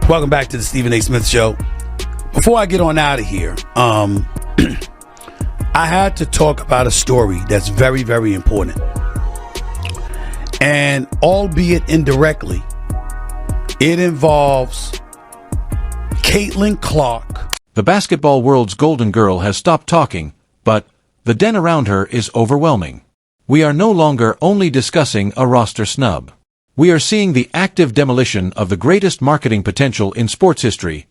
Welcome back to the Stephen A. Smith Show. Before I get on out of here, I had to talk about a story that's very, very important. And albeit indirectly, it involves Caitlin Clark. The basketball world's golden girl has stopped talking, but the den around her is overwhelming. We are no longer only discussing a roster snub. We are seeing the active demolition of the greatest marketing potential in sports history,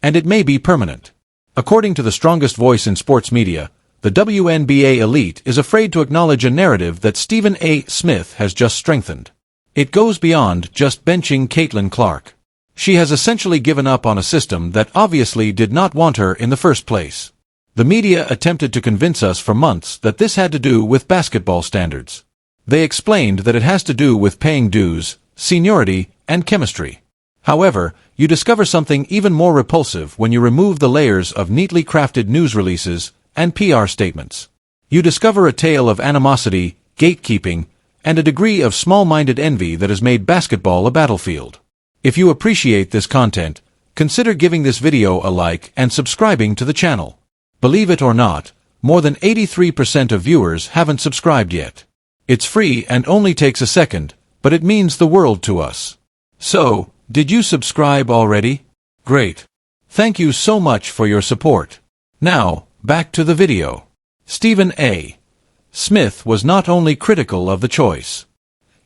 and it may be permanent. According to the strongest voice in sports media, the WNBA elite is afraid to acknowledge a narrative that Stephen A. Smith has just strengthened. It goes beyond just benching Caitlin Clark. She has essentially given up on a system that obviously did not want her in the first place. The media attempted to convince us for months that this had to do with basketball standards. They explained that it has to do with paying dues, seniority, and chemistry. However, you discover something even more repulsive when you remove the layers of neatly crafted news releases and PR statements. You discover a tale of animosity, gatekeeping, and a degree of small-minded envy that has made basketball a battlefield. If you appreciate this content, consider giving this video a like and subscribing to the channel. Believe it or not, more than 83% of viewers haven't subscribed yet. It's free and only takes a second, but it means the world to us. So, did you subscribe already? Great. Thank you so much for your support. Now, back to the video. Stephen A. Smith was not only critical of the choice.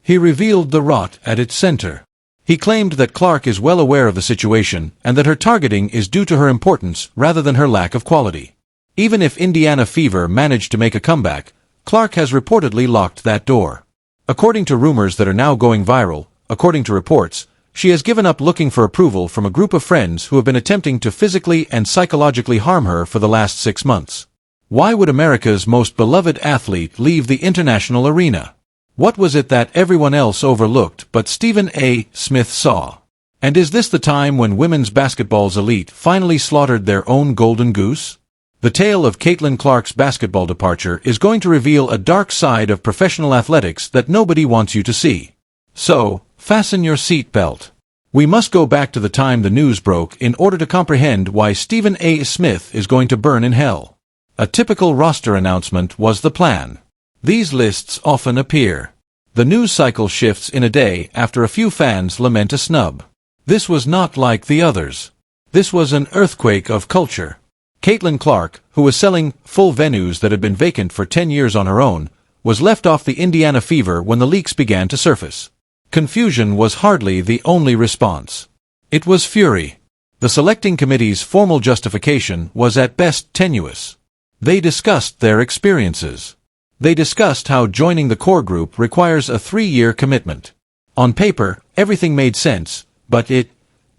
He revealed the rot at its center. He claimed that Clark is well aware of the situation and that her targeting is due to her importance rather than her lack of quality. Even if Indiana Fever managed to make a comeback, Clark has reportedly locked that door. According to rumors that are now going viral, according to reports, she has given up looking for approval from a group of friends who have been attempting to physically and psychologically harm her for the last 6 months. Why would America's most beloved athlete leave the international arena? What was it that everyone else overlooked but Stephen A. Smith saw? And is this the time when women's basketball's elite finally slaughtered their own golden goose? The tale of Caitlin Clark's basketball departure is going to reveal a dark side of professional athletics that nobody wants you to see. So, fasten your seatbelt. We must go back to the time the news broke in order to comprehend why Stephen A. Smith is going to burn in hell. A typical roster announcement was the plan. These lists often appear. The news cycle shifts in a day after a few fans lament a snub. This was not like the others. This was an earthquake of culture. Caitlin Clark, who was selling full venues that had been vacant for 10 years on her own, was left off the Indiana Fever when the leaks began to surface. Confusion was hardly the only response. It was fury. The selecting committee's formal justification was at best tenuous. They discussed their experiences. They discussed how joining the core group requires a 3-year commitment. On paper, everything made sense, but it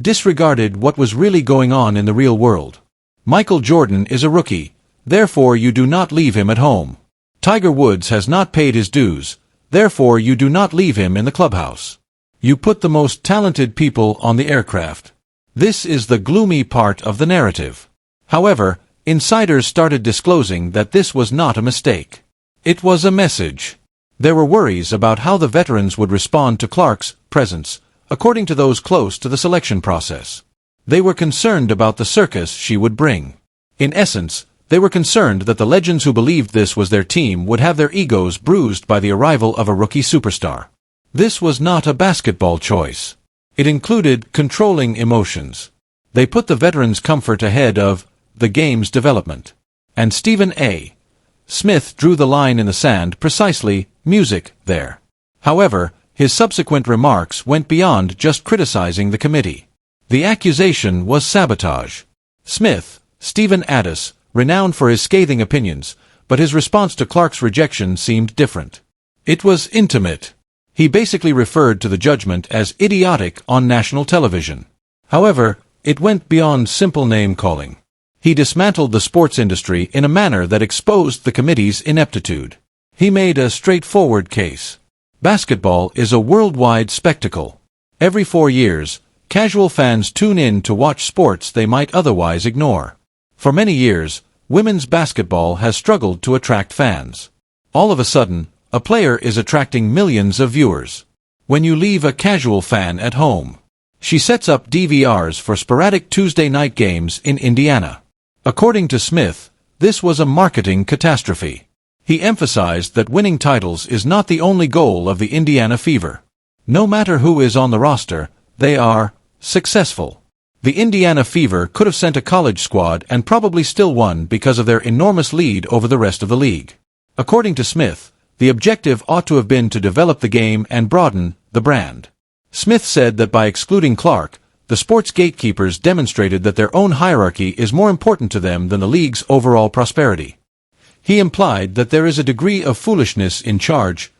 disregarded what was really going on in the real world. Michael Jordan is a rookie, therefore you do not leave him at home. Tiger Woods has not paid his dues, therefore you do not leave him in the clubhouse. You put the most talented people on the aircraft. This is the gloomy part of the narrative. However, insiders started disclosing that this was not a mistake. It was a message. There were worries about how the veterans would respond to Clark's presence, according to those close to the selection process. They were concerned about the circus she would bring. In essence, they were concerned that the legends who believed this was their team would have their egos bruised by the arrival of a rookie superstar. This was not a basketball choice. It included controlling emotions. They put the veterans' comfort ahead of the game's development. And Stephen A. Smith drew the line in the sand precisely, music, there. However, his subsequent remarks went beyond just criticizing the committee. The accusation was sabotage. Smith, Stephen Addis, renowned for his scathing opinions, but his response to Clark's rejection seemed different. It was intimate. He basically referred to the judgment as idiotic on national television. However, it went beyond simple name-calling. He dismantled the sports industry in a manner that exposed the committee's ineptitude. He made a straightforward case. Basketball is a worldwide spectacle. Every 4 years, casual fans tune in to watch sports they might otherwise ignore. For many years, women's basketball has struggled to attract fans. All of a sudden, a player is attracting millions of viewers. When you leave a casual fan at home, She sets up DVRs for sporadic Tuesday night games in Indiana. According to Smith, this was a marketing catastrophe. He emphasized that winning titles is not the only goal of the Indiana Fever. No matter who is on the roster, they are successful. The Indiana Fever could have sent a college squad and probably still won because of their enormous lead over the rest of the league. According to Smith, the objective ought to have been to develop the game and broaden the brand. Smith said that by excluding Clark, the sports gatekeepers demonstrated that their own hierarchy is more important to them than the league's overall prosperity. He implied that there is a degree of foolishness in charge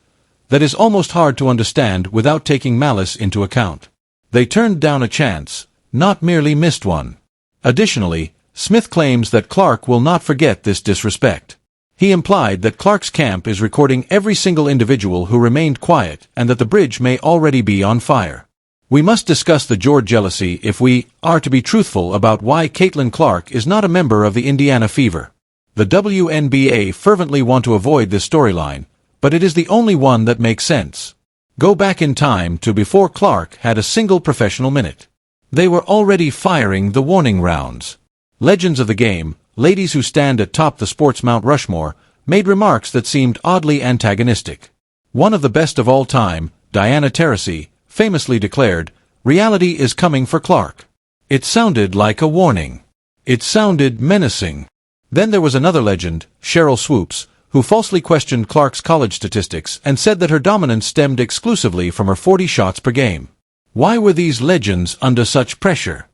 that is almost hard to understand without taking malice into account. They turned down a chance, not merely missed one. Additionally, Smith claims that Clark will not forget this disrespect. He implied that Clark's camp is recording every single individual who remained quiet and that the bridge may already be on fire. We must discuss the George jealousy if we are to be truthful about why Caitlin Clark is not a member of the Indiana Fever. The WNBA fervently want to avoid this storyline, but it is the only one that makes sense. Go back in time to before Clark had a single professional minute. They were already firing the warning rounds. Legends of the game, ladies who stand atop the sports Mount Rushmore, made remarks that seemed oddly antagonistic. One of the best of all time, Diana Taurasi, famously declared, "Reality is coming for Clark." It sounded like a warning. It sounded menacing. Then there was another legend, Cheryl Swoops, who falsely questioned Clark's college statistics and said that her dominance stemmed exclusively from her 40 shots per game. Why were these legends under such pressure?